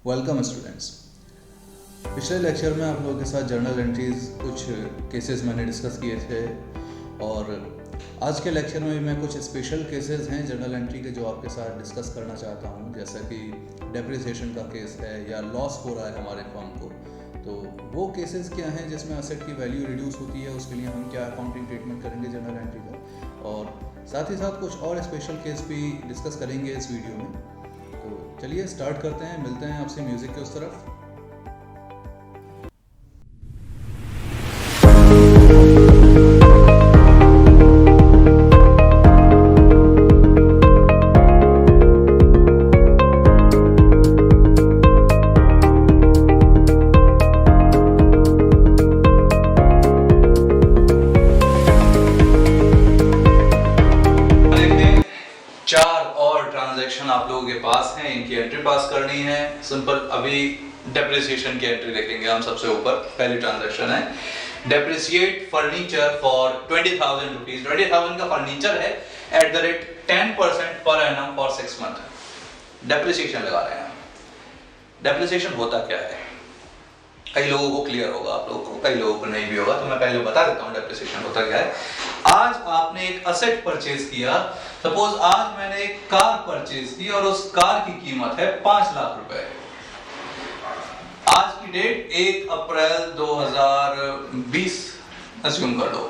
Welcome students. पिछले lecture में आप लोगों के साथ जर्नल एंट्रीज कुछ केसेस मैंने डिस्कस किए थे और आज के लेक्चर में भी मैं कुछ स्पेशल केसेस हैं जर्नल एंट्री के जो आपके साथ डिस्कस करना चाहता हूं, जैसा कि डेप्रिसिएशन का केस है या लॉस हो रहा है हमारे फर्म को। तो वो केसेस क्या हैं जिसमें असेट की वैल्यू रिड्यूस होती है, उसके लिए हम क्या अकाउंटिंग ट्रीटमेंट करेंगे जर्नल एंट्री का, और साथ ही साथ कुछ और स्पेशल केस भी डिस्कस करेंगे इस वीडियो में। तो चलिए स्टार्ट करते हैं, मिलते हैं आपसे म्यूजिक के उस तरफ। आप लोगों के पास हैं, इनकी एंट्री पास करनी है। सिंपल अभी डेप्रिसिएशन की एंट्री देखेंगे हम। सबसे ऊपर पहली ट्रांजैक्शन है डेप्रिसिएट फर्नीचर फॉर 20,000 रुपीज। 20,000 का फर्नीचर है at the rate 10% per annum for 6 month. Depreciation लगा रहे हैं। डेप्रिसिएशन होता क्या है, कई लोगों को क्लियर होगा, आप लोगों को, कई लोगों को नहीं भी होगा, तो मैं पहले बता देता हूँ डेप्रिसिएशन होता क्या है। आज आपने एक असेट परचेज किया। सपोज आज मैंने एक कार परचेज की और उस कार की कीमत है 5 लाख रुपए। आज की डेट 1 अप्रैल 2020 अज्यूम कर लो।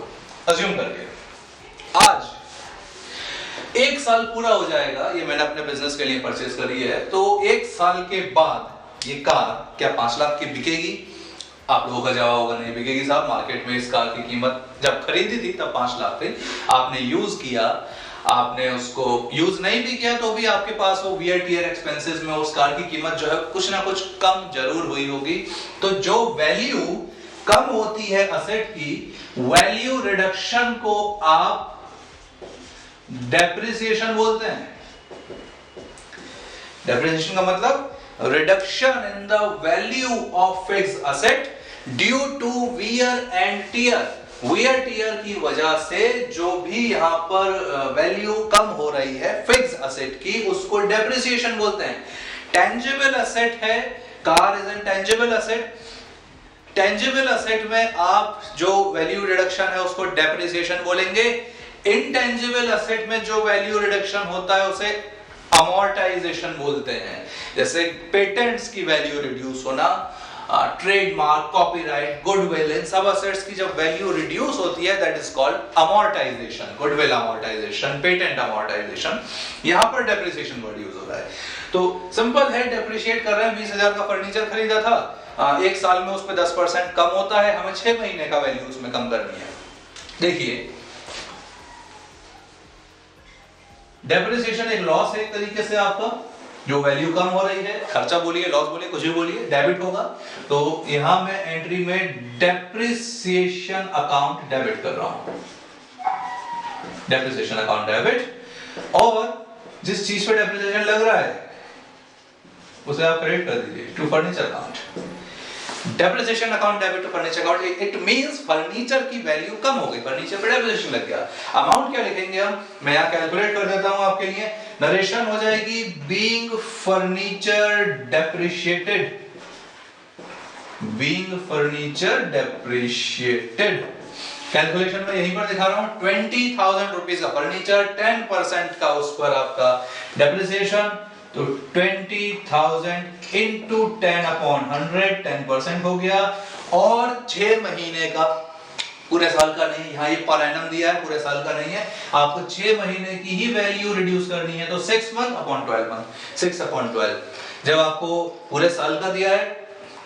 अज्यूम करके आज 1 साल पूरा हो जाएगा, ये मैंने अपने बिजनेस के लिए परचेज करी है। तो 1 साल के बाद ये कार क्या 5 लाख की बिकेगी? आप लोगों का जवाब होगा नहीं बिकेगी साहब। मार्केट में इस कार की कीमत जब खरीदी थी तब 5 लाख थी। आपने यूज किया, आपने उसको यूज नहीं भी किया तो भी आपके पास वो वियर टियर एक्सपेंसेस में उस कार की कीमत जो है कुछ ना कुछ कम जरूर हुई होगी। तो जो वैल्यू कम होती है असेट की, वैल्यू रिडक्शन को आप डेप्रिसिएशन बोलते हैं। डेप्रिसिएशन का मतलब reduction in the value of fixed asset due to wear and tear. Wear tear की वजह से जो भी यहां पर वैल्यू कम हो रही है फिक्स्ड असेट की, उसको डेप्रिसिएशन बोलते हैं। टेंजिबल असेट है, car is an tangible asset. Tangible asset में आप जो वैल्यू रिडक्शन है उसको डेप्रिसिएशन बोलेंगे। इनटेंजिबल असेट में जो वैल्यू रिडक्शन होता है उसे अमोर्टाइजेशन बोलते हैं। जैसे पेटेंट्स की वैल्यू रिड्यूस होना, ट्रेडमार्क, कॉपीराइट, गुडविल, इन सब असेट्स की जब वैल्यू रिड्यूस होती है that is called amortisation. Goodwill amortisation, patent amortisation, यहां पर डेप्रिसिएशन वर्ड यूज हो रहा है। तो सिंपल है, डेप्रिशिएट कर रहे हैं। 20,000 का फर्नीचर खरीदा था, 1 साल में उस पर 10% कम होता है, हमें 6 महीने का वैल्यू उसमें कम करनी है। देखिए, डेप्रिसिएशन एक लॉस है एक तरीके से आपका, जो वैल्यू कम हो रही है। खर्चा बोलिए, लॉस बोलिए, कुछ भी बोलिए, डेबिट होगा। तो यहां मैं एंट्री में डेप्रिसिएशन अकाउंट डेबिट कर रहा हूं। डेप्रिसिएशन अकाउंट डेबिट, और जिस चीज पे डेप्रिसिएशन लग रहा है उसे आप क्रेडिट कर दीजिए to furniture account. Depreciation account debit to furniture account, it means furniture की वैल्यू कम हो गई, फर्नीचर पे डेप्रिसिएशन लग गया। अमाउंट क्या लिखेंगे हम? मैं यहां कैलकुलेट कर देता हूं आपके लिए। नरेशन हो जाएगी being furniture depreciated. Being furniture depreciated calculation में यहीं पर दिखा रहा हूं। 20,000 रुपीस का फर्नीचर, 10% का उस पर आपका डेप्रिसिएशन, तो 20,000 इंटू 10 अपॉन 100, 10% हो गया। और 6 महीने का, पूरे साल का नहीं, यहाँ ये पर एनम दिया है, पूरे साल का नहीं है, आपको 6 महीने की ही वैल्यू रिड्यूस करनी है। तो 6 मंथ अपॉन 12 मंथ, 6 अपॉन 12। जब आपको पूरे साल का दिया है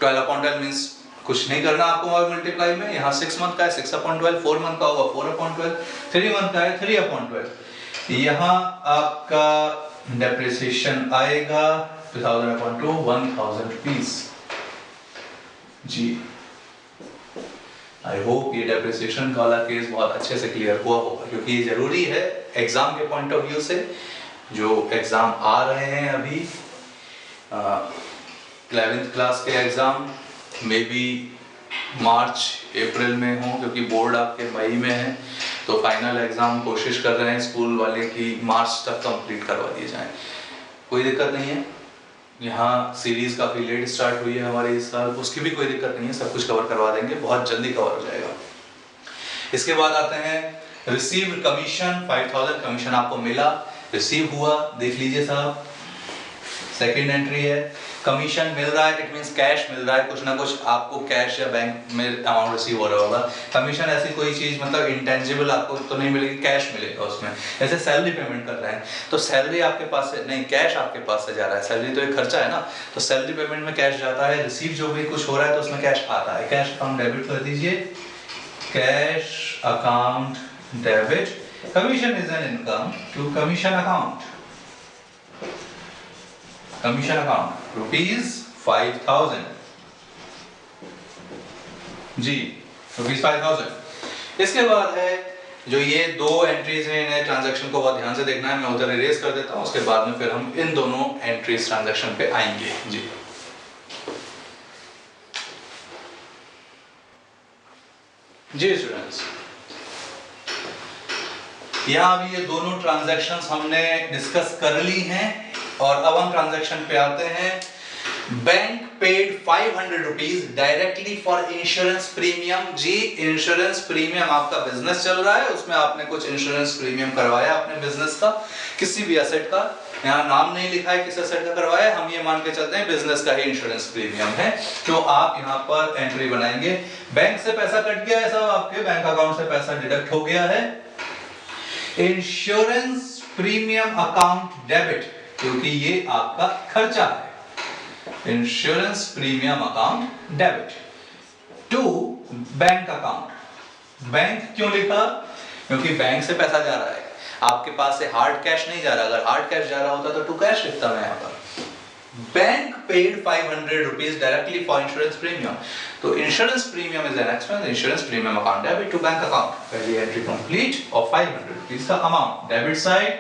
12 अपॉन 12 मींस कुछ नहीं करना आपको मल्टीप्लाई में। यहाँ 6 मंथ का है 6 अपॉन 12, 4 मंथ का होगा 4 अपॉन 12, 3 मंथ का है 3 अपॉन 12। यहाँ आपका डेप्रिसिएशन आएगा 2000 अपॉन 2, 1000 रुपीस जी। आई होप ये डेप्रिसिएशन वाला केस बहुत अच्छे से क्लियर हुआ होगा, क्योंकि ये जरूरी है एग्जाम के पॉइंट ऑफ व्यू से। जो एग्जाम आ रहे हैं अभी, 11th क्लास के एग्जाम मे बी मार्च अप्रैल में हो, क्योंकि बोर्ड आपके मई में है। तो फाइनल एग्जाम कोशिश कर रहे हैं स्कूल वाले कि मार्च तक कंप्लीट करवा दिए जाएं। कोई दिक्कत नहीं है, यहाँ सीरीज काफ़ी लेट स्टार्ट हुई है हमारी इस साल, उसकी भी कोई दिक्कत नहीं है, सब कुछ कवर करवा देंगे, बहुत जल्दी कवर हो जाएगा। इसके बाद आते हैं रिसीव्ड कमीशन, 5000 कमीशन आपको मिला, रिसीव हुआ, देख लीजिए साहब, सेकंड एंट्री है। कमीशन मिल रहा है, इट मींस कैश मिल रहा है, कुछ ना कुछ आपको कैश या बैंक में अमाउंट रिसीव हो रहा होगा। कमीशन ऐसी कोई चीज मतलब इंटेंजिबल आपको तो नहीं मिलेगी, कैश मिलेगा उसमें। जैसे सैलरी पेमेंट कर रहे हैं तो सैलरी आपके पास से नहीं, कैश आपके पास से जा रहा है, सैलरी तो एक खर्चा है ना, तो सैलरी पेमेंट में कैश जाता है, रिसीव जो भी कुछ हो रहा है तो उसमें कैश आता है। कैश अकाउंट डेबिट कर दीजिए, cash account debit, commission is an income to commission account, commission account ₹5000 जी, ₹5000। इसके बाद है जो ये दो एंट्रीज हैं, इन्हें ट्रांजैक्शन को बहुत ध्यान से देखना है, मैं उधर इरेज कर देता हूं, उसके बाद में फिर हम इन दोनों एंट्रीज ट्रांजैक्शन पे आएंगे जी। जी स्टूडेंट्स, यहाँ अभी ये दोनों ट्रांजैक्शंस हमने डिस्कस कर ली हैं और अब हम ट्रांजैक्शन पे आते हैं। Bank paid ₹500 directly for insurance premium. जी, इंश्योरेंस प्रीमियम, आपका बिजनेस चल रहा है, उसमें आपने कुछ इंश्योरेंस प्रीमियम करवाया अपने बिजनेस का, किसी भी एसेट का, यहाँ नाम नहीं लिखा है किस एसेट का करवाया, हम ये मान के चलते हैं बिजनेस का ही इंश्योरेंस प्रीमियम है, तो आप यहाँ पर एंट्री बनाएंगे। बैंक से पैसा कट गया है साहब, आपके बैंक अकाउंट से पैसा डिडक्ट हो गया है, इंश्योरेंस प्रीमियम अकाउंट डेबिट, क्योंकि ये आपका खर्चा है, insurance premium account debit to bank account. Bank क्यों लिखा? क्योंकि बैंक से पैसा जा रहा है, आपके पास से हार्ड कैश नहीं जा रहा, अगर हार्ड कैश जा रहा होता तो टू कैश लिखता मैं यहाँ पर। Bank paid ₹500 directly for insurance premium, तो insurance premium is an expense, insurance premium account debit to bank account. पहली एंट्री कंप्लीट और ₹500 का amount debit side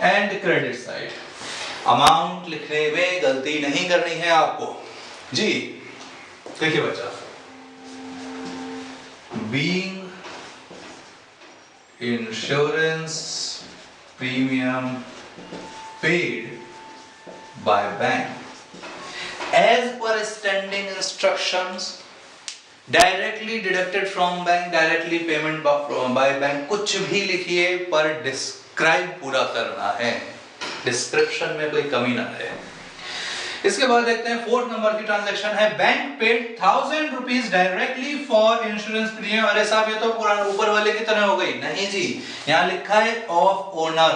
and credit side. Amount लिखने में गलती नहीं करनी है आपको जी। देखिए बच्चा, being insurance premium paid by bank as per standing instructions, directly deducted from bank, directly payment by bank, कुछ भी लिखिए पर डिस्क्राइब पूरा करना है, डिस्क्रिप्शन में कोई कमी ना रहे। इसके बाद देखते हैं फोर्थ नंबर की ट्रांजैक्शन है, bank paid ₹1000 directly for insurance premium. अरे साहब ये तो पुराना ऊपर वाले की तरह हो गई, नहीं जी, यहाँ लिखा है ऑफ ओनर,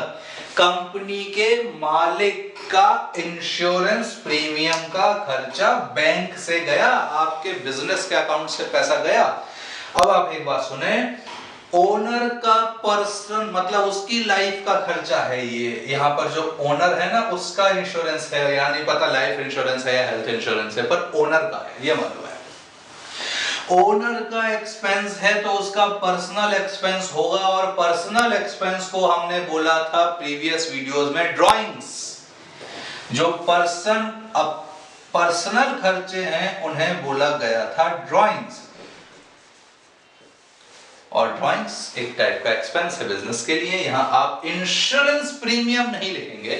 कंपनी के मालिक का इंश्योरेंस प्रीमियम का खर्चा बैंक से गया, आपके बिजनेस के अकाउंट से पैसा गया। अब आप एक बात सुने, ओनर का पर्सन मतलब उसकी लाइफ का खर्चा है ये, यहाँ पर जो ओनर है ना उसका इंश्योरेंस है, यहाँ नहीं पता लाइफ इंश्योरेंस है या हेल्थ इंश्योरेंस है, पर ओनर का है ये मालूम है। ओनर का एक्सपेंस है तो उसका पर्सनल एक्सपेंस होगा, और पर्सनल एक्सपेंस को हमने बोला था प्रीवियस वीडियोस में ड्राइंग्स। जो पर्सनल खर्चे हैं उन्हें बोला गया था ड्राइंग्स, और ड्राइंग्स एक टाइप का एक्सपेंस है बिजनेस के लिए। यहां आप इंश्योरेंस प्रीमियम नहीं लिखेंगे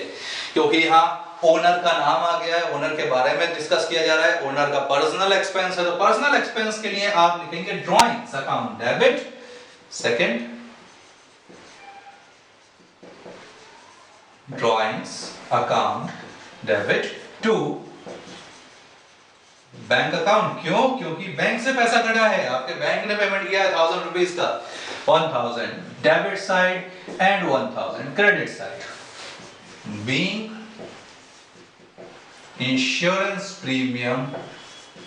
क्योंकि यहां ओनर का नाम आ गया है, ओनर के बारे में डिस्कस किया जा रहा है, ओनर का पर्सनल एक्सपेंस है, तो पर्सनल एक्सपेंस के लिए आप लिखेंगे drawings account debit. Second, drawings account debit to bank account. क्यों? क्योंकि बैंक से पैसा कटा है, आपके बैंक ने पेमेंट किया है ₹1000 का, 1000 debit side and 1000 credit side. Being insurance premium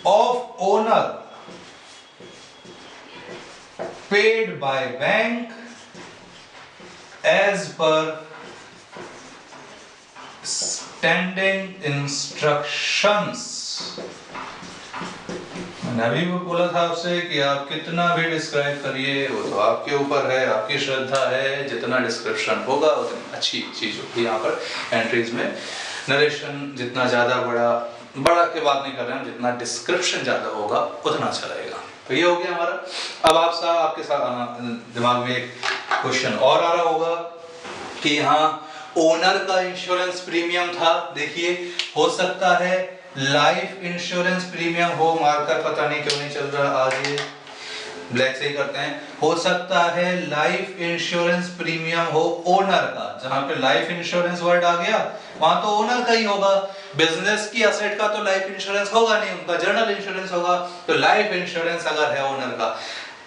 of owner paid by bank as per standing instructions. मैंने अभी भी बोला था आपसे कि आप कितना भी डिस्क्राइब करिए वो तो आपके ऊपर है, आपकी श्रद्धा है, जितना डिस्क्रिप्शन होगा उतनी अच्छी चीज होगी। यहाँ पर एंट्रीज में नरेशन जितना ज्यादा बड़ा के बात नहीं कर रहे हैं, जितना डिस्क्रिप्शन ज्यादा होगा उतना अच्छा रहेगा। तो ये हो गया हमारा। अब आपके साथ दिमाग में एक क्वेश्चन और आ रहा होगा कि यहाँ ओनर का इंश्योरेंस प्रीमियम था, देखिए हो सकता है लाइफ इंश्योरेंस प्रीमियम हो, मार्कर पता नहीं क्यों नहीं चल रहा, आज ये ब्लैक से ही करते हैं। हो सकता है लाइफ इंश्योरेंस प्रीमियम हो ओनर का, जहां पे लाइफ इंश्योरेंस वर्ड आ गया वहां तो ओनर का ही होगा। बिजनेस की एसेट का तो लाइफ इंश्योरेंस होगा नहीं, उनका जनरल इंश्योरेंस होगा। तो लाइफ इंश्योरेंस अगर है ओनर का,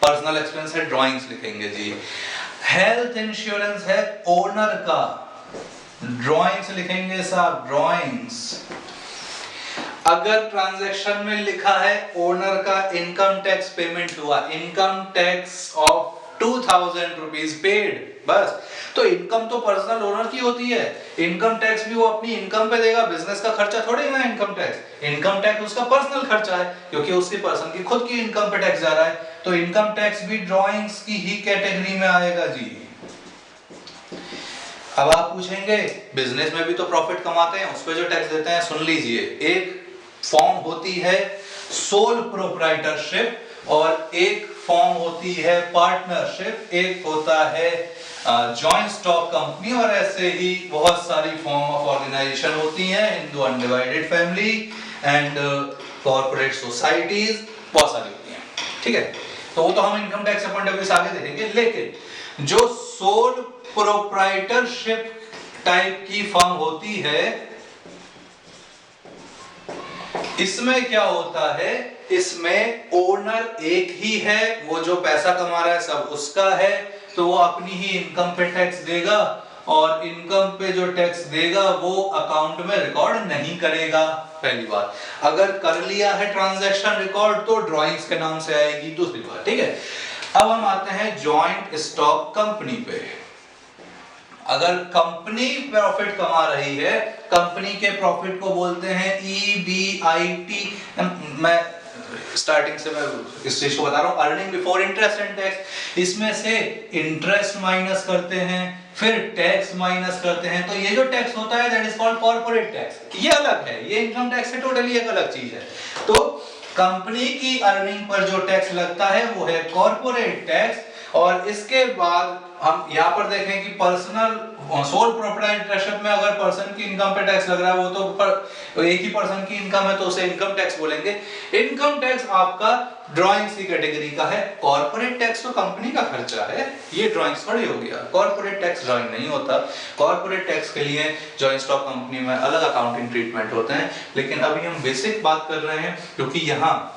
पर्सनल एक्सपेंस है ड्राइंग्स लिखेंगे जी। हेल्थ इंश्योरेंस है ओनर का, ड्राइंग्स लिखेंगे साहब, ड्राइंग्स। अगर ट्रांजैक्शन में लिखा है ओनर का इनकम टैक्स पेमेंट हुआ, income tax of 2000 rupees paid, बस। तो इनकम तो पर्सनल ओनर की होती है, इनकम टैक्स भी वो अपनी इनकम पे देगा, बिजनेस का खर्चा थोड़ी ना इनकम टैक्स। इनकम टैक्स उसका पर्सनल खर्चा है क्योंकि उसकी पर्सन की खुद की इनकम पे टैक्स जा रहा है। तो इनकम टैक्स भी ड्राइंग्स की ही कैटेगरी में आएगा जी। अब आप पूछेंगे बिजनेस में भी तो प्रॉफिट कमाते हैं, उस पर जो टैक्स देते हैं, सुन लीजिए। एक फॉर्म होती है सोल प्रोप्राइटरशिप और एक फॉर्म होती है पार्टनरशिप, एक होता है जॉइंट स्टॉक कंपनी, और ऐसे ही बहुत सारी फॉर्म ऑफ ऑर्गेनाइजेशन होती हैं, Hindu undivided family and corporate societies, बहुत सारी होती हैं, ठीक है। तो वो तो हम इनकम टैक्स के पॉइंट ऑफ व्यू से आगे देखेंगे। लेकिन जो सोल प्रोप्राइटरशिप टाइप की फर्म होती है, इसमें क्या होता है, इसमें ओनर एक ही है, वो जो पैसा कमा रहा है सब उसका है, तो वो अपनी ही इनकम पे टैक्स देगा, और इनकम पे जो टैक्स देगा वो अकाउंट में रिकॉर्ड नहीं करेगा। पहली बात, अगर कर लिया है ट्रांजैक्शन रिकॉर्ड तो ड्राइंग्स के नाम से आएगी। दूसरी बात, ठीक है। अब हम आते हैं जॉइंट स्टॉक कंपनी पे। अगर कंपनी प्रॉफिट कमा रही है, कंपनी के प्रॉफिट को बोलते हैं EBIT। मैं स्टार्टिंग से मैं इस चीज को बता रहा हूं, earning before interest and tax. इसमें से इंटरेस्ट माइनस करते हैं, फिर टैक्स माइनस करते हैं, तो ये जो टैक्स होता है that is called corporate tax. ये अलग है, ये इनकम टैक्स से टोटली एक अलग चीज है। तो कंपनी की अर्निंग पर जो टैक्स लगता है वो है कॉर्पोरेट टैक्स। और इसके बाद हम यहाँ पर देखें कि पर्सनल सोल प्रोप्राइटरशिप में अगर पर्सन की इनकम पे टैक्स लग रहा है, वो तो एक ही पर्सन की इनकम है तो उसे इनकम टैक्स बोलेंगे। इनकम टैक्स आपका ड्राइंग्स की कैटेगरी का है, कॉर्पोरेट टैक्स तो कंपनी का खर्चा है, ये ड्राइंग्स थोड़ी हो गया। कॉर्पोरेट टैक्स ड्राइंग नहीं होता। कॉर्पोरेट टैक्स के लिए जॉइंट स्टॉक कंपनी में अलग अकाउंटिंग ट्रीटमेंट होते हैं। लेकिन अभी हम बेसिक बात कर रहे हैं, क्योंकि यहाँ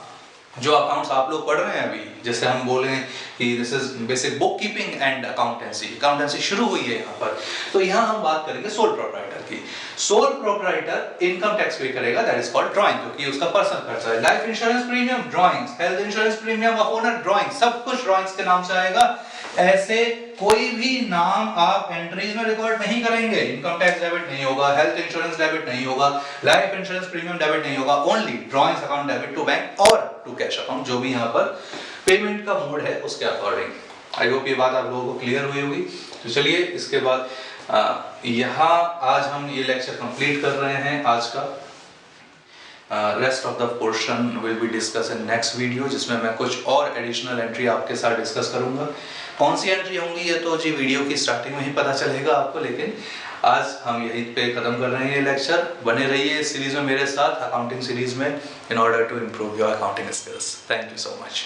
जो अकाउंट्स आप लोग पढ़ रहे हैं अभी, जैसे हम बोले कि this is basic book keeping and accountancy शुरू हुई है यहाँ पर। तो यहाँ हम बात करेंगे सोल प्रोप्राइटर की। सोल प्रोप्राइटर इनकम टैक्स पे करेगा, दैट इज कॉल्ड ड्राइंग, क्योंकि उसका पर्सनल खर्चा है। Life insurance premium drawings, health insurance premium of owner drawings, सब कुछ ड्राइंग्स के नाम से आएगा। ऐसे कोई भी नाम आप एंट्रीज में रिकॉर्ड नहीं करेंगे। इनकम टैक्स डेबिट नहीं होगा, हेल्थ इंश्योरेंस डेबिट नहीं होगा, लाइफ इंश्योरेंस प्रीमियम डेबिट नहीं होगा, only drawings account debit to bank और टू कैश अकाउंट, जो भी यहाँ पर पेमेंट का मोड है उसके अकॉर्डिंग। आई होप ये बात आप लोगों को क्लियर हुई होगी। तो चलिए इसके बाद यहाँ आज हम ये लेक्चर कंप्लीट कर रहे हैं आज का। Rest of the portion will be discuss in next video, जिसमें मैं कुछ और एडिशनल एंट्री आपके साथ डिस्कस करूंगा। कौन सी एंट्री होंगी ये तो जी वीडियो की स्टार्टिंग में ही पता चलेगा आपको, लेकिन आज हम यहीं पे खत्म कर रहे हैं ये लेक्चर। बने रहिए इस सीरीज में मेरे साथ, अकाउंटिंग सीरीज में, in order to improve your accounting skills. Thank you so much.